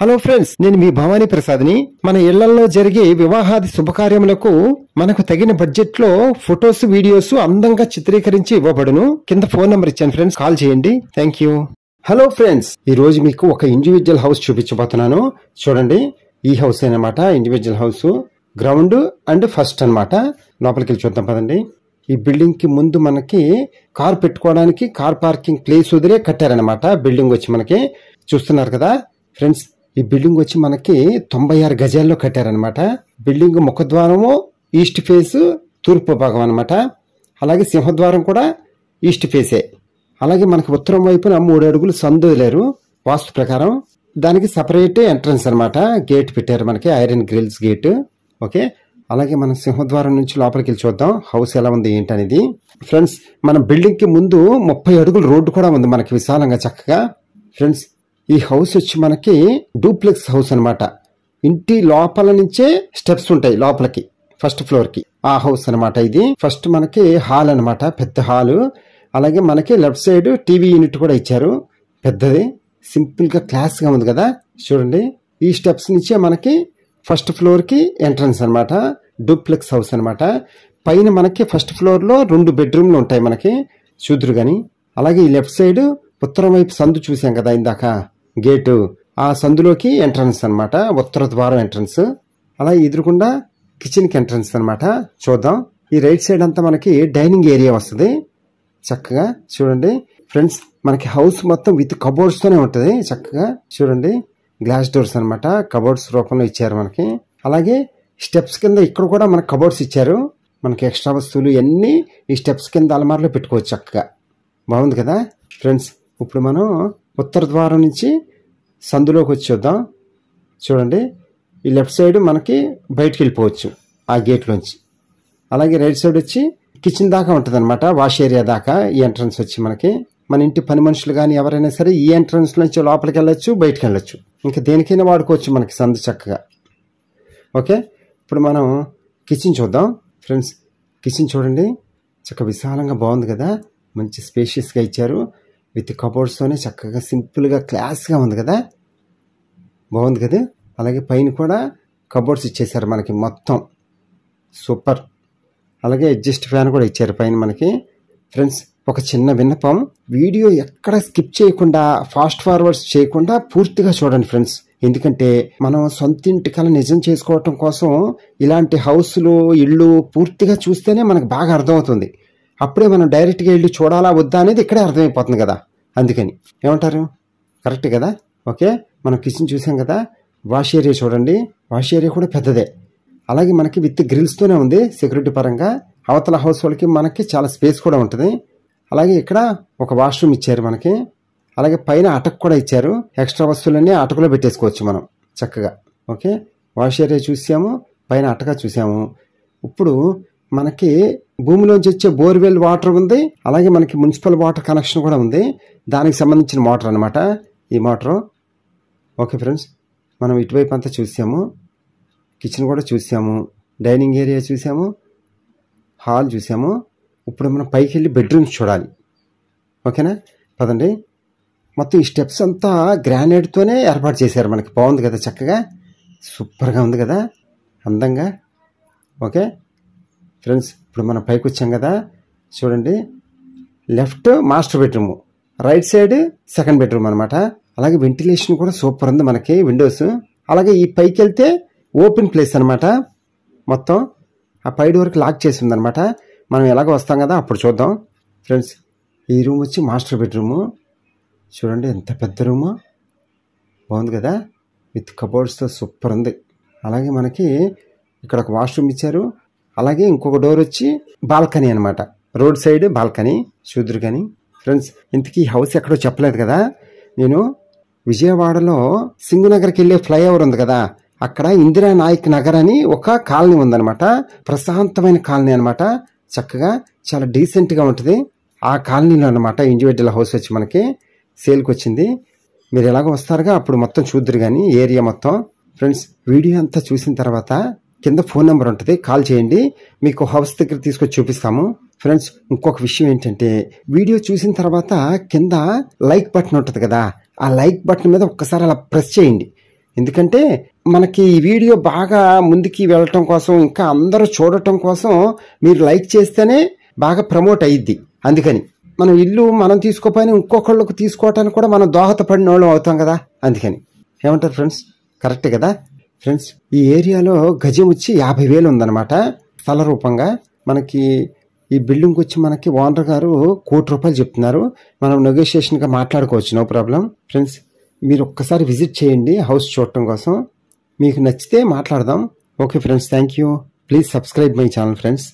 Hello friends, నేను మీ భవానీ ప్రసాద్ని. మన ఇళ్లలో జరిగే వివాహాది శుభకార్యములకు మనకు తగిన బడ్జెట్ లో ఫొటోస్, వీడియోస్ అందంగా చిత్రీకరించి ఇవ్వబడును. కింద ఫోన్ నంబర్ ఇచ్చాను ఫ్రెండ్స్, కాల్ చేయండి. Thank you. హలో ఫ్రెండ్స్, ఈ రోజు మీకు ఒక ఇండివిజువల్ హౌస్ చూపించబోతున్నాను. చూడండి, ఈ హౌస్ అన్నమాట. Individual house ground and first అన్నమాట. లోపలికి వెళ్ళి చూద్దాం పదండి. ఈ బిల్డింగ్ కి ముందు మనకి కార్ పెట్టుకోవడానికి కార్ పార్కింగ్ ప్లేస్ వదిలే కట్టారనమాట. బిల్డింగ్ వచ్చి మనకి చూస్తున్నారు కదా ఫ్రెండ్స్. ఈ బిల్డింగ్ వచ్చి మనకి 96 గజాల్లో కట్టారనమాట. బిల్డింగ్ ముఖద్వారము ఈస్ట్ ఫేస్, తూర్పు భాగం అనమాట. అలాగే సింహద్వారం కూడా ఈస్ట్ ఫేసే. అలాగే మనకి ఉత్తరం వైపున 3 అడుగులు సందు వదిలేరు వాస్తు ప్రకారం. దానికి సపరేట్ ఎంట్రన్స్ అనమాట. గేట్ పెట్టారు మనకి, ఐరన్ గ్రిల్స్ గేట్. ఓకే, అలాగే మనం సింహద్వారం నుంచి లోపలికి వెళ్ళి చూద్దాం హౌస్ ఎలా ఉంది ఏంటనేది. ఫ్రెండ్స్, మన బిల్డింగ్ కి ముందు 30 అడుగులు రోడ్డు కూడా ఉంది మనకి, విశాలంగా చక్కగా. ఫ్రెండ్స్, ఈ హౌస్ వచ్చి మనకి డూప్లెక్స్ హౌస్ అనమాట. ఇంటి లోపల నుంచే స్టెప్స్ ఉంటాయి లోపలికి, ఫస్ట్ ఫ్లోర్ కి. ఆ హౌస్ అనమాట ఇది. ఫస్ట్ మనకి హాల్ అనమాట, పెద్ద హాల్. అలాగే మనకి లెఫ్ట్ సైడ్ టీవీ యూనిట్ కూడా ఇచ్చారు, పెద్దది. సింపుల్ గా క్లాస్ గా ఉంది కదా. చూడండి, ఈ స్టెప్స్ నుంచే మనకి ఫస్ట్ ఫ్లోర్ కి ఎంట్రన్స్ అనమాట. డూప్లెక్స్ హౌస్ అనమాట. పైన మనకి ఫస్ట్ ఫ్లోర్ లో 2 బెడ్రూమ్లు ఉంటాయి మనకి, చూదురు గాని. అలాగే ఈ లెఫ్ట్ సైడ్ ఉత్తరం వైపు సందు చూసాం కదా ఇందాక, గేటు. ఆ సందులోకి ఎంట్రన్స్ అనమాట, ఉత్తర ద్వారం ఎంట్రన్స్. అలా ఎదురుకుండా కిచెన్ కి ఎంట్రన్స్ అనమాట. చూద్దాం. ఈ రైట్ సైడ్ అంతా మనకి డైనింగ్ ఏరియా వస్తుంది చక్కగా. చూడండి ఫ్రెండ్స్, మనకి హౌస్ మొత్తం విత్ కబోర్డ్స్ తోనే ఉంటది చక్కగా. చూడండి, గ్లాస్ డోర్స్ అనమాట, కబోర్డ్స్ రూపంలో ఇచ్చారు మనకి. అలాగే స్టెప్స్ కింద ఇక్కడ కూడా మనకి కబోర్డ్స్ ఇచ్చారు. మనకి ఎక్స్ట్రా వస్తువులు అన్ని ఈ స్టెప్స్ కింద అలమార్లో పెట్టుకోవచ్చు చక్కగా. బాగుంది కదా ఫ్రెండ్స్. ఇప్పుడు మనం ఉత్తర ద్వారం నుంచి సందులోకి వచ్చి చూద్దాం. చూడండి, ఈ లెఫ్ట్ సైడ్ మనకి బయటికి వెళ్ళిపోవచ్చు ఆ గేట్లోంచి. అలాగే రైట్ సైడ్ వచ్చి కిచెన్ దాకా ఉంటుంది అనమాట, వాష్ ఏరియా దాకా. ఈ ఎంట్రన్స్ వచ్చి మనకి మన ఇంటి పని మనుషులు కానీ ఎవరైనా సరే ఈ ఎంట్రన్స్ నుంచి లోపలికి వెళ్ళొచ్చు, బయటకు వెళ్ళొచ్చు. ఇంకా దేనికైనా వాడుకోవచ్చు మనకి సందు చక్కగా. ఓకే, ఇప్పుడు మనం కిచెన్ చూద్దాం ఫ్రెండ్స్. కిచెన్ చూడండి, చక్కగా విశాలంగా బాగుంది కదా. మంచి స్పేషియస్గా ఇచ్చారు, విత్ కబోర్డ్స్తోనే చక్కగా సింపుల్గా క్లాస్గా ఉంది కదా. బాగుంది కదా. అలాగే పైన కూడా కబోర్డ్స్ ఇచ్చేసారు మనకి మొత్తం, సూపర్. అలాగే అడ్జస్ట్ ఫ్యాన్ కూడా ఇచ్చారు పైన మనకి. ఫ్రెండ్స్, ఒక చిన్న విన్నపం, వీడియో ఎక్కడ స్కిప్ చేయకుండా, ఫాస్ట్ ఫార్వర్డ్స్ చేయకుండా పూర్తిగా చూడండి ఫ్రెండ్స్. ఎందుకంటే మనం సొంత ఇంటి కల నిజం చేసుకోవటం కోసం ఇలాంటి హౌస్లు, ఇళ్ళు పూర్తిగా చూస్తేనే మనకు బాగా అర్థమవుతుంది. అప్పుడే మనం డైరెక్ట్గా వెళ్ళి చూడాలా వద్దా అనేది ఇక్కడే అర్థమైపోతుంది కదా. అందుకని ఏమంటారు, కరెక్ట్ కదా. ఓకే, మనం కిచెన్ చూసాం కదా. వాష్ ఏరియా చూడండి, వాష్ ఏరియా కూడా పెద్దదే. అలాగే మనకి విత్ గ్రిల్స్తోనే ఉంది సెక్యూరిటీ పరంగా. అవతల హౌస్ వాళ్ళకి మనకి చాలా స్పేస్ కూడా ఉంటుంది. అలాగే ఇక్కడ ఒక వాష్రూమ్ ఇచ్చారు మనకి. అలాగే పైన అటక్ కూడా ఇచ్చారు. ఎక్స్ట్రా వస్తువులన్నీ అటకులో పెట్టేసుకోవచ్చు మనం చక్కగా. ఓకే, వాష్ ఏరియా చూసాము, పైన అటక చూసాము. ఇప్పుడు మనకి భూమిలోంచి వచ్చే బోర్వెల్ వాటర్ ఉంది. అలాగే మనకి మున్సిపల్ వాటర్ కనెక్షన్ కూడా ఉంది. దానికి సంబంధించిన మోటార్ అనమాట ఈ మోటారు. ఓకే ఫ్రెండ్స్, మనం ఇటువైపు అంతా చూసాము, కిచెన్ కూడా చూసాము, డైనింగ్ ఏరియా చూసాము, హాల్ చూసాము. ఇప్పుడు మనం పైకి వెళ్ళి బెడ్రూమ్స్ చూడాలి. ఓకేనా, పదండి. మొత్తం ఈ స్టెప్స్ అంతా గ్రానైట్తోనే ఏర్పాటు చేశారు మనకి. బాగుంది కదా చక్కగా, సూపర్గా ఉంది కదా, అందంగా. ఓకే ఫ్రెండ్స్, ఇప్పుడు మనం పైకి వచ్చాం కదా. చూడండి, left master bedroom, right side second bedroom అనమాట. అలాగే వెంటిలేషన్ కూడా సూపర్ ఉంది మనకి, విండోస్. అలాగే ఈ పైకి వెళ్తే ఓపెన్ ప్లేస్ అనమాట మొత్తం. ఆ పై డోర్కి లాక్ చేసి ఉందనమాట. మనం ఎలాగో వస్తాం కదా, అప్పుడు చూద్దాం ఫ్రెండ్స్. ఈ రూమ్ వచ్చి మాస్టర్ బెడ్రూము. చూడండి ఎంత పెద్ద రూము, బాగుంది కదా, విత్ కబోర్డ్స్తో సూపర్ ఉంది. అలాగే మనకి ఇక్కడ ఒక వాష్రూమ్ ఇచ్చారు. అలాగే ఇంకొక డోర్ వచ్చి బాల్కనీ అనమాట, రోడ్ సైడ్ బాల్కనీ, చూదురు కానీ. ఫ్రెండ్స్, ఇంతకీ హౌస్ ఎక్కడో చెప్పలేదు కదా నేను. విజయవాడలో సింగునగర్కి వెళ్ళే ఫ్లైఓవర్ ఉంది కదా, అక్కడ ఇందిరా నాయక్ నగర్ అని ఒక కాలనీ ఉందనమాట. ప్రశాంతమైన కాలనీ అనమాట, చక్కగా చాలా డీసెంట్గా ఉంటుంది. ఆ కాలనీలో అనమాట ఇండివిజువల్ హౌస్ వచ్చి మనకి సేల్కి వచ్చింది. మీరు ఎలాగో వస్తారుగా, అప్పుడు మొత్తం చూద్దరు కానీ ఏరియా మొత్తం. ఫ్రెండ్స్, వీడియో అంతా చూసిన తర్వాత కింద ఫోన్ నెంబర్ ఉంటుంది, కాల్ చేయండి. మీకు హౌస్ దగ్గర తీసుకొచ్చి చూపిస్తాము. ఫ్రెండ్స్, ఇంకొక విషయం ఏంటంటే, వీడియో చూసిన తర్వాత కింద లైక్ బటన్ ఉంటుంది కదా, ఆ లైక్ బటన్ మీద ఒక్కసారి అలా ప్రెస్ చేయండి. ఎందుకంటే మనకి ఈ వీడియో బాగా ముందుకి వెళ్ళటం కోసం, ఇంకా అందరూ చూడటం కోసం మీరు లైక్ చేస్తేనే బాగా ప్రమోట్ అయ్యిద్ది. అందుకని మనం ఇల్లు మనం తీసుకోపోయినా ఇంకొకళ్ళకు తీసుకోవటానికి కూడా మనం దోహదపడిన వాళ్ళం అవుతాం కదా. అందుకని ఏమంటారు ఫ్రెండ్స్? కరెక్టే కదా ఫ్రెండ్స్? ఈ ఏరియాలో గజం వచ్చి 50,000 ఉందన్నమాట స్థల రూపంగా. మనకి ఈ బిల్డింగ్ వచ్చి మనకి ఓనర్ గారు ₹1,00,00,000 చెప్తున్నారు. మనం నెగోషియేషన్గా మాట్లాడుకోవచ్చు, నో ప్రాబ్లం. ఫ్రెండ్స్, మీరు ఒక్కసారి విజిట్ చేయండి హౌస్ చూడటం కోసం. మీకు నచ్చితే మాట్లాడదాం. Okay friends, thank you. Please subscribe my channel friends.